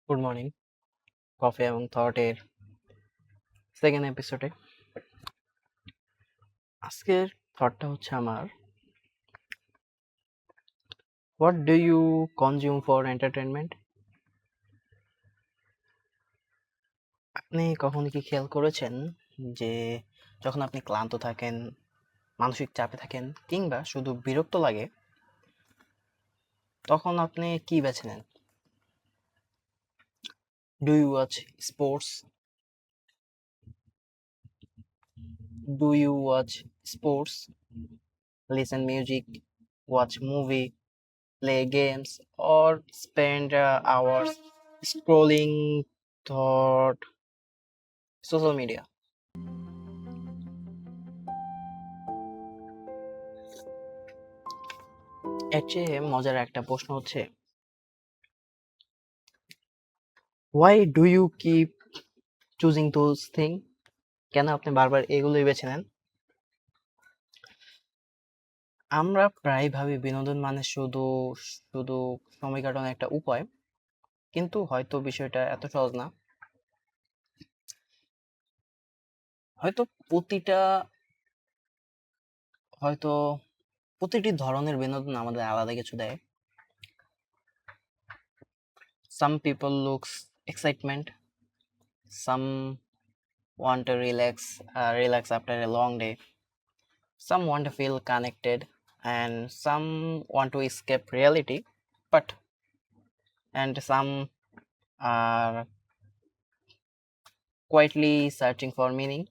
Good morning. Coffee এবং থটের second এপিসোডে আজকের থটটা হচ্ছে আমার, what do you consume for entertainment? আপনি কখনো কি খেয়াল করেছেন যে যখন আপনি ক্লান্ত থাকেন, মানসিক চাপে থাকেন কিংবা শুধু বিরক্ত লাগে, তখন আপনি কি বেছে নেন? Do you watch sports? Do you watch sports, listen music, watch movie, play games, or spend hours scrolling thought social media? এর চেয়ে মজার একটা প্রশ্ন হচ্ছে, why do you keep choosing those things? কেন আপনি বারবার এগুলোই বেছে নেন? আমরা প্রায় ভাবি বিনোদন মানে শুধু শুধু সময় কাটানোর একটা উপায়, কিন্তু হয়তো বিষয়টা এত সহজ না। হয়তো প্রতিটা হয়তো প্রতিটি ধরনের বিনোদন আমাদের আলাদা কিছু দেয়। Some people looks excitement, some want to relax after a long day, some want to feel connected, and some want to escape reality, but and some are quietly searching for meaning.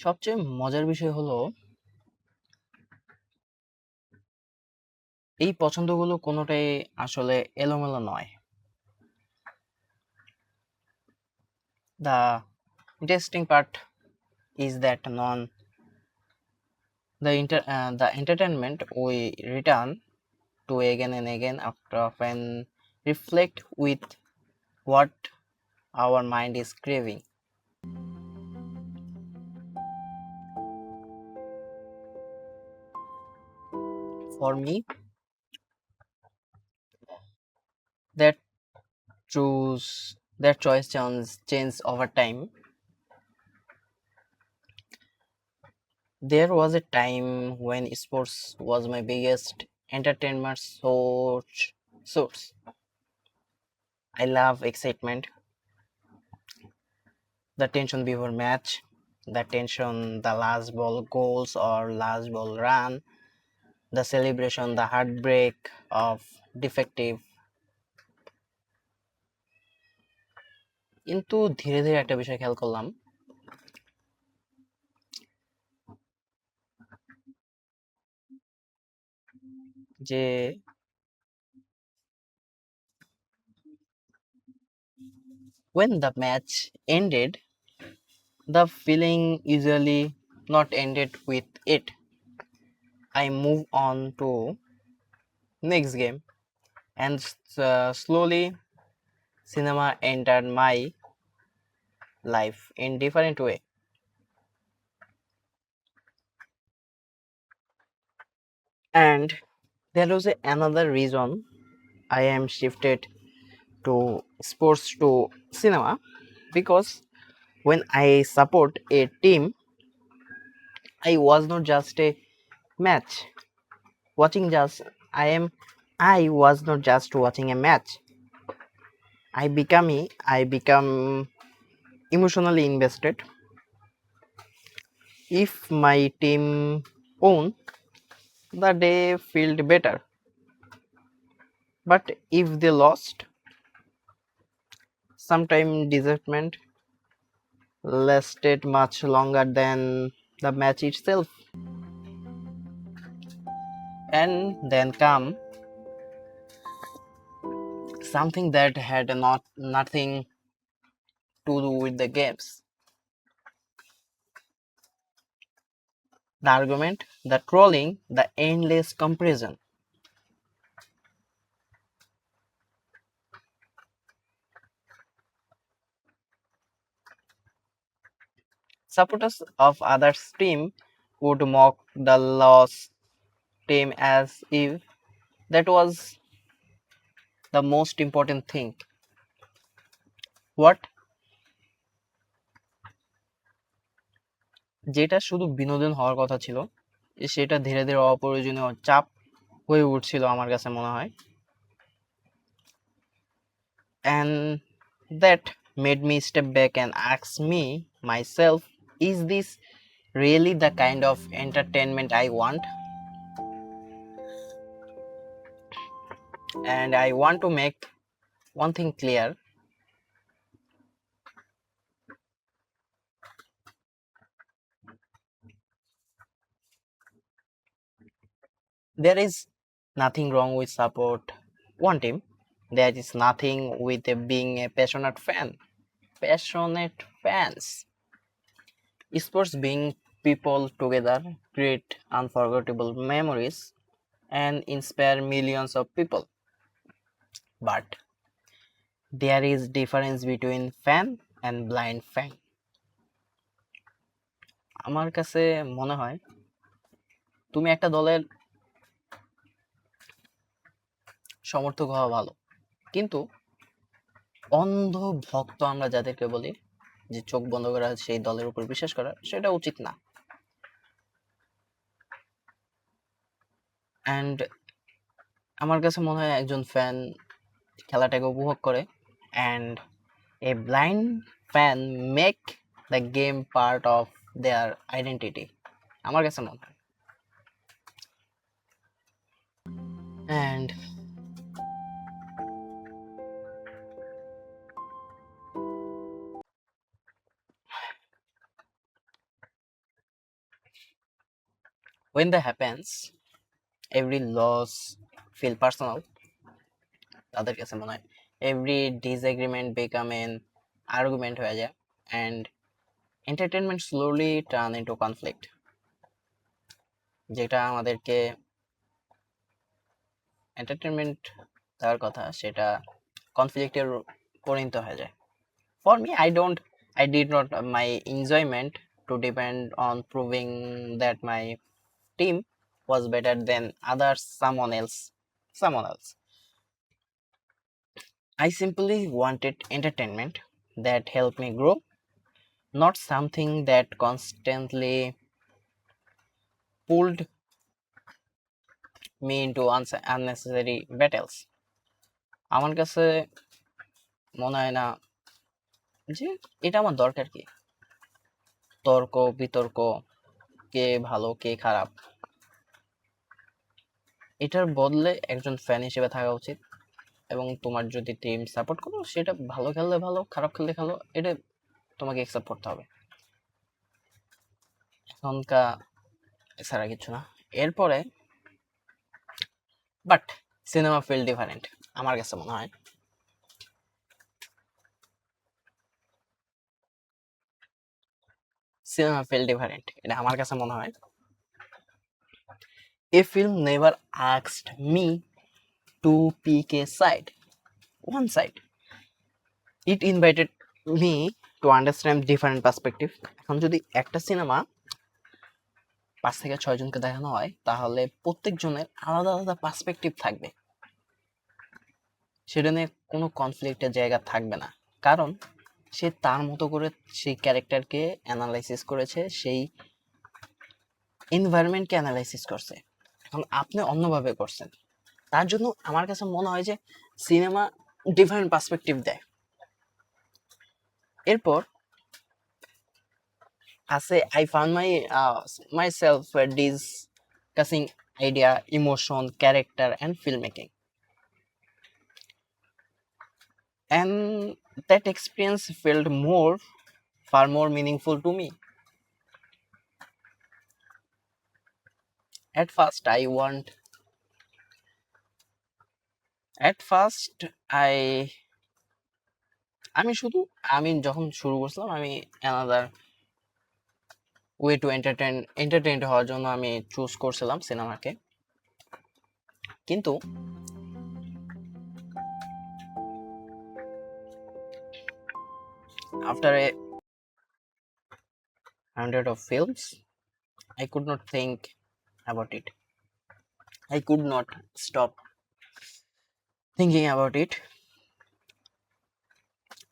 সবচেয়ে মজার বিষয় হলো, এই পছন্দগুলো কোনোটাই আসলে এলোমেলো নয়। The interesting part is that the entertainment we return to again and again after often reflect with what our mind is craving. For me, that that choice change over time. There was a time when sports was my biggest entertainment source. I love excitement, the tension before match, the tension, the last ball goals or last ball run, the celebration, the heartbreak of defective. কিন্তু ধীরে ধীরে একটা বিষয় খেয়াল করলাম যে when the match ended, the feeling usually not ended with it. I move on to next game, and slowly cinema entered my life in different way. And there was another reason I am shifted to sports to cinema, because when I support a team, I was not just a match watching just I am I was not just watching a match. I become emotionally invested. If my team won, the day felt better. But if they lost, sometimes disappointment lasted much longer than the match itself. And then come something that had nothing to do with the games. The argument, the trolling, the endless comparison. Supporters of others' team would mock the lost team as if that was the most important thing. What? যেটা শুধু বিনোদন হওয়ার কথা ছিল, সেটা ধীরে ধীরে অপ্রয়োজনীয় চাপ হয়ে উঠছিল আমার কাছে মনে হয়। And that made me step back and ask me myself, is this really the kind of entertainment I want? And I want to make one thing clear. There is nothing wrong with support one team. There is nothing with being a passionate fan. Passionate fans. Sports being people together, create unforgettable memories, and inspire millions of people. But there is difference between fan and blind fan. আমার কাছে মনে হয় তুমি একটা দলের সমর্থক হওয়া ভালো, কিন্তু অন্ধ ভক্ত আমরা যাদেরকে বলি, যে চোখ বন্ধ করা সেই দলের উপর বিশ্বাস করা, সেটা উচিত না। অ্যান্ড আমার কাছে মনে হয় একজন ফ্যান খেলাটাকে উপভোগ করে, and a blind fan make the game part of their identity, আমার কাছে মনে হয়। And when that happens, every loss feel personal, তাদের কাছে মনে হয় every disagreement become an argument হয়ে যায়, and entertainment slowly turn into conflict, যেটা আমাদেরকে entertainment দেওয়ার কথা সেটা কনফ্লিক্টের পরিণত হয়ে যায়। For me, I did not my enjoyment to depend on proving that my team was better than others, someone else. I simply wanted entertainment that helped me grow, not something that constantly pulled me into unnecessary battles. আমার কাছে মনে হয় না যে এটা আমার দরকার কি, তর্ক বিতর্ক, কে ভালো কে খারাপ। এটার বদলে একজন ফ্যান হিসেবে থাকা উচিত, এবং তোমার যদি টিম সাপোর্ট করো সেটা ভালো খেললে ভালো, খারাপ খেললে ভালো, এটা তোমাকে অ্যাকসেপ্ট করতে হবে। এখনকার এছাড়া কিছু না। এরপরে বাট সিনেমা ফিল ডিফারেন্ট আমার কাছে মনে হয়। সিনেমা ফিল ডিফারেন্ট, এটা আমার কাছে মনে হয়। A film never asked me to pick a side, one side. It invited me to understand different perspective. এখন যদি একটা সিনেমা 5 থেকে 6 জনকে দেখানো হয়, তাহলে প্রত্যেকজনের আলাদা আলাদা পার্সপেক্টিভ থাকবে, সেটা নিয়ে কোনো কনফ্লিক্টের জায়গা থাকবে না, কারণ সে তার মতো করে সেই ক্যারেক্টারকে অ্যানালাইসিস করেছে, সেই এনভায়রনমেন্টকে অ্যানালাইসিস করছে। এখন আপনি অন্যভাবে করছেন, তার জন্য আমার কাছে মনে হয় যে সিনেমা ডিফারেন্ট পার্সপেক্টিভ দেয়। এরপর আছে I found myself discussing idea, emotion, character and filmmaking, and that experience felt far more meaningful to me. At first I want at first I আমি শুধু আমি যখন শুরু করছিলাম, আমি অ্যানাদার ওয়ে টু এন্টারটেইন হওয়ার জন্য আমি চুজ করছিলাম সিনেমাকে, কিন্তু after a hundred of films I could not think about it. I could not stop Thinking about it,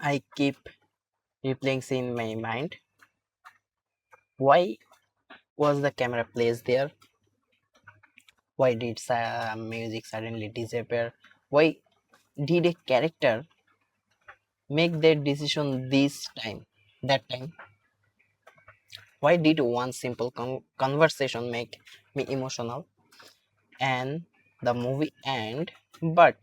I keep replaying in my mind. Why was the camera placed there? Why did music suddenly disappear? Why did a character make that decision this time, that time? Why did one simple conversation make me emotional and the movie end? But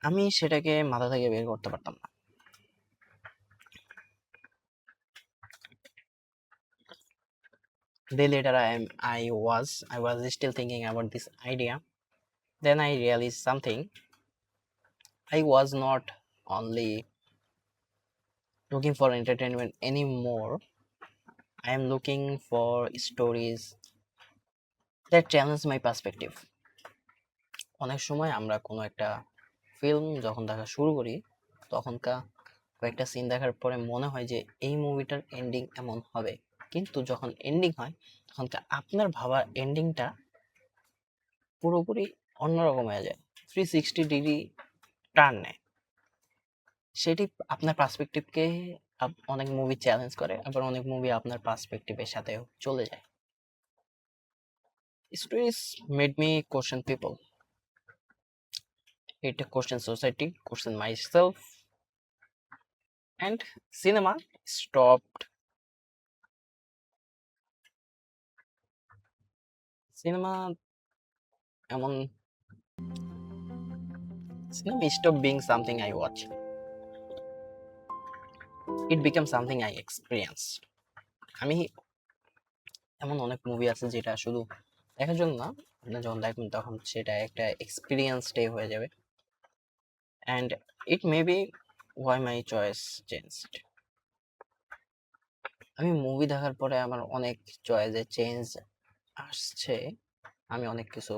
আমি সেটাকে মাথা থেকে বের করতে পারতাম না। Day later, I was still thinking about this idea. Then I realized something. I was not only looking for entertainment anymore. I am looking for stories that challenge my perspective. অনেক সময় আমরা কোনো একটা ফিল্ম যখন দেখা শুরু করি তখনকার কয়েকটা সিন দেখার পরে মনে হয় যে এই মুভিটার এন্ডিং এমন হবে, কিন্তু যখন এন্ডিং হয় তখন আপনার ভাবা এন্ডিংটা পুরোপুরি অন্যরকম হয়ে যায়, 360 ডিগ্রি টার্ন নেয়। সেটি আপনার পার্সপেক্টিভকে অনেক মুভি চ্যালেঞ্জ করে, আবার অনেক মুভি আপনার পার্সপেক্টিভের সাথেও চলে যায়। Stories made me question people, it questioned society, questioned myself, and cinema stopped. Cinema এমন cinema stopped being something I watch. It became something I experienced. আমি এমন অনেক মুভি আছে যেটা শুধু দেখার জন্য না, আপনি যখন দেখবেন তখন সেটা একটা এক্সপিরিয়েন্স ডে হয়ে যাবে। And it may be why my choice changed. আমি মুভি দেখার পরে আমার অনেক চয়েসে চেঞ্জ আসছে, আমি অনেক কিছু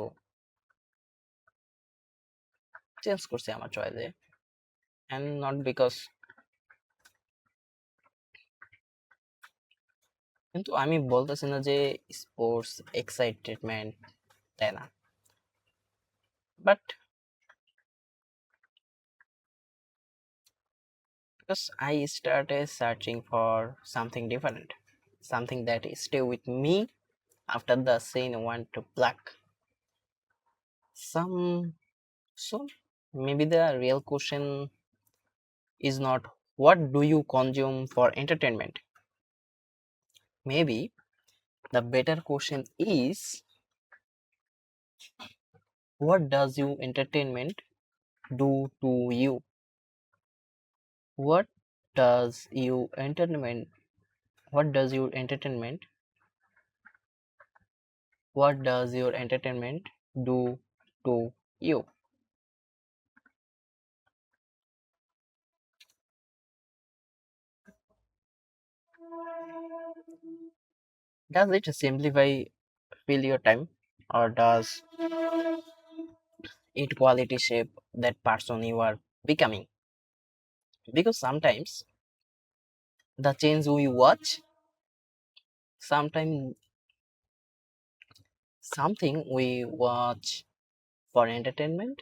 চেঞ্জ করছি আমার চয়েসে, and not because, কিন্তু আমি বলতেছি না যে স্পোর্টস এক্সাইটেডমেন্ট তাই না, but because I started searching for something different, something that stay with me after the scene went to black. Some so maybe the real question is not what do you consume for entertainment. Maybe the better question is what does your entertainment do to you? What does you entertainment what does your entertainment what does your entertainment do to you? Does it simplify fill your time, or does it quality shape that person you are becoming? Because sometimes the change we watch, sometimes something we watch for entertainment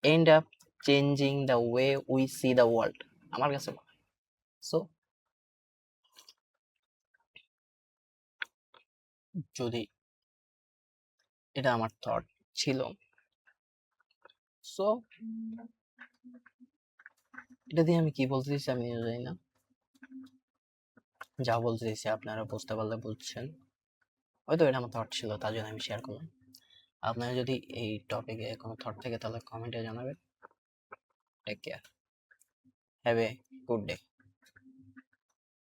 end up changing the way we see the world, আমার কাছে মনে হয়। So যদি এটা আমার thought ছিল, so এটা দিয়ে আমি কি বলতে চাইছি আমি নিজেও জানি না। যা বলতে চাইছি আপনারা বুঝতে পারলে বুঝছেন, হয়তো এটা আমার থট ছিল তার জন্য আমি শেয়ার করলাম। আপনারা যদি এই টপিকে কোনো থট থাকে তাহলে কমেন্টে জানাবেন। Take care, have a good day.